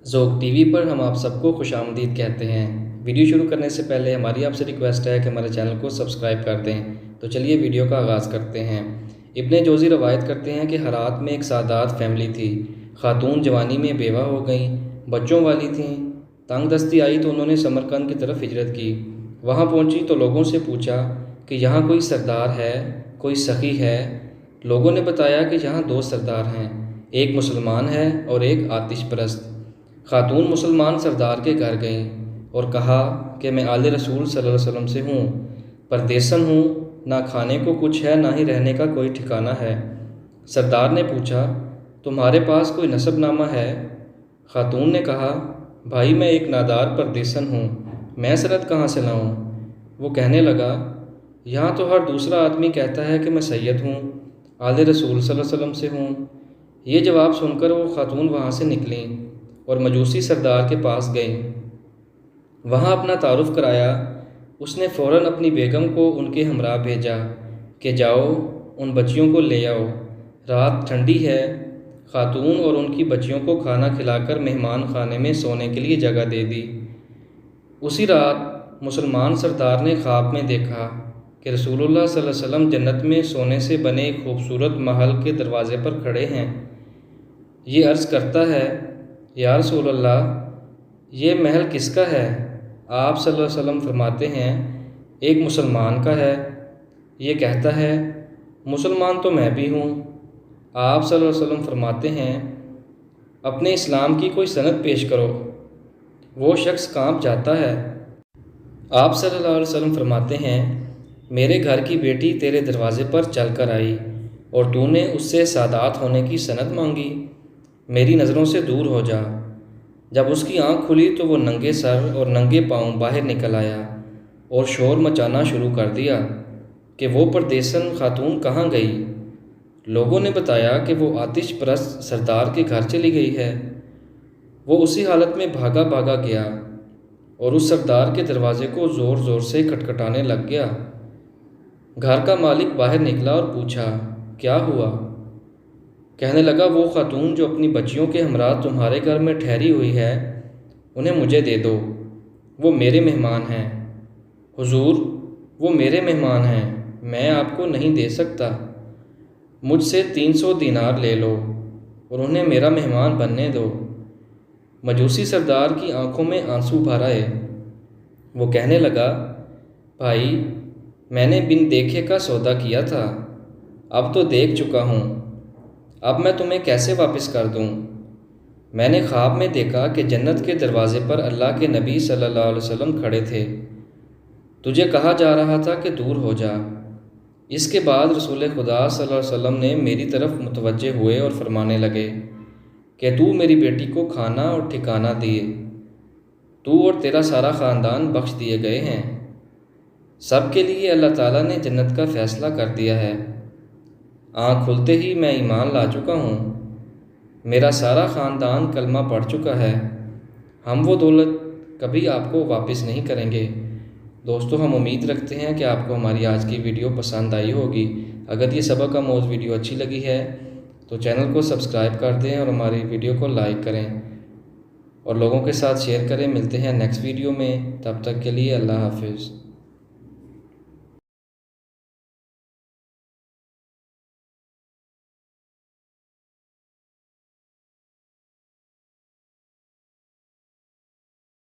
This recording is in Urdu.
ذوق ٹی وی پر ہم آپ سب کو خوش آمدید کہتے ہیں۔ ویڈیو شروع کرنے سے پہلے ہماری آپ سے ریکویسٹ ہے کہ ہمارے چینل کو سبسکرائب کر دیں۔ تو چلیے ویڈیو کا آغاز کرتے ہیں۔ ابن جوزی روایت کرتے ہیں کہ ہرات میں ایک سادات فیملی تھی۔ خاتون جوانی میں بیوہ ہو گئیں، بچوں والی تھیں۔ تنگ دستی آئی تو انہوں نے سمرقند کی طرف ہجرت کی۔ وہاں پہنچی تو لوگوں سے پوچھا کہ یہاں کوئی سردار ہے، کوئی سخی ہے؟ لوگوں نے بتایا کہ یہاں دو سردار ہیں، ایک مسلمان ہے اور ایک آتش پرست۔ خاتون مسلمان سردار کے گھر گئیں اور کہا کہ میں آل رسول صلی اللہ علیہ وسلم سے ہوں، پردیسن ہوں، نہ کھانے کو کچھ ہے نہ ہی رہنے کا کوئی ٹھکانہ ہے۔ سردار نے پوچھا تمہارے پاس کوئی نسب نامہ ہے؟ خاتون نے کہا بھائی میں ایک نادار پردیسن ہوں، میں سند کہاں سے لاؤں؟ وہ کہنے لگا یہاں تو ہر دوسرا آدمی کہتا ہے کہ میں سید ہوں، آل رسول صلی اللہ علیہ وسلم سے ہوں۔ یہ جواب سن کر وہ خاتون وہاں سے نکلیں اور مجوسی سردار کے پاس گئیں۔ وہاں اپنا تعارف کرایا۔ اس نے فوراً اپنی بیگم کو ان کے ہمراہ بھیجا کہ جاؤ ان بچیوں کو لے آؤ، رات ٹھنڈی ہے۔ خاتون اور ان کی بچیوں کو کھانا کھلا کر مہمان خانے میں سونے کے لیے جگہ دے دی۔ اسی رات مسلمان سردار نے خواب میں دیکھا کہ رسول اللہ صلی اللہ علیہ وسلم جنت میں سونے سے بنے ایک خوبصورت محل کے دروازے پر کھڑے ہیں۔ یہ عرض کرتا ہے یا رسول اللہ یہ محل کس کا ہے؟ آپ صلی اللہ علیہ وسلم فرماتے ہیں ایک مسلمان کا ہے۔ یہ کہتا ہے مسلمان تو میں بھی ہوں۔ آپ صلی اللہ علیہ وسلم فرماتے ہیں اپنے اسلام کی کوئی سند پیش کرو۔ وہ شخص کانپ جاتا ہے۔ آپ صلی اللہ علیہ وسلم فرماتے ہیں میرے گھر کی بیٹی تیرے دروازے پر چل کر آئی اور تو نے اس سے سادات ہونے کی سند مانگی، میری نظروں سے دور ہو جا۔ جب اس کی آنکھ کھلی تو وہ ننگے سر اور ننگے پاؤں باہر نکل آیا اور شور مچانا شروع کر دیا کہ وہ پردیسن خاتون کہاں گئی؟ لوگوں نے بتایا کہ وہ آتش پرست سردار کے گھر چلی گئی ہے۔ وہ اسی حالت میں بھاگا بھاگا گیا اور اس سردار کے دروازے کو زور زور سے کھٹکھٹانے لگ گیا۔ گھر کا مالک باہر نکلا اور پوچھا کیا ہوا؟ کہنے لگا وہ خاتون جو اپنی بچیوں کے ہمراہ تمہارے گھر میں ٹھہری ہوئی ہے انہیں مجھے دے دو، وہ میرے مہمان ہیں۔ حضور وہ میرے مہمان ہیں، میں آپ کو نہیں دے سکتا، مجھ سے 300 دینار لے لو اور انہیں میرا مہمان بننے دو۔ مجوسی سردار کی آنکھوں میں آنسو بھر آئے۔ وہ کہنے لگا بھائی میں نے بن دیکھے کا سودا کیا تھا، اب تو دیکھ چکا ہوں، اب میں تمہیں کیسے واپس کر دوں؟ میں نے خواب میں دیکھا کہ جنت کے دروازے پر اللہ کے نبی صلی اللہ علیہ وسلم کھڑے تھے، تجھے کہا جا رہا تھا کہ دور ہو جا۔ اس کے بعد رسول خدا صلی اللہ علیہ وسلم نے میری طرف متوجہ ہوئے اور فرمانے لگے کہ تو میری بیٹی کو کھانا اور ٹھکانہ دیے، تو اور تیرا سارا خاندان بخش دیے گئے ہیں۔ سب کے لیے اللہ تعالیٰ نے جنت کا فیصلہ کر دیا ہے۔ آنکھ کھلتے ہی میں ایمان لا چکا ہوں، میرا سارا خاندان کلمہ پڑھ چکا ہے، ہم وہ دولت کبھی آپ کو واپس نہیں کریں گے۔ دوستو ہم امید رکھتے ہیں کہ آپ کو ہماری آج کی ویڈیو پسند آئی ہوگی۔ اگر یہ سبق آموز ویڈیو اچھی لگی ہے تو چینل کو سبسکرائب کر دیں اور ہماری ویڈیو کو لائک کریں اور لوگوں کے ساتھ شیئر کریں۔ ملتے ہیں نیکسٹ ویڈیو میں، تب تک کے لیے اللہ حافظ۔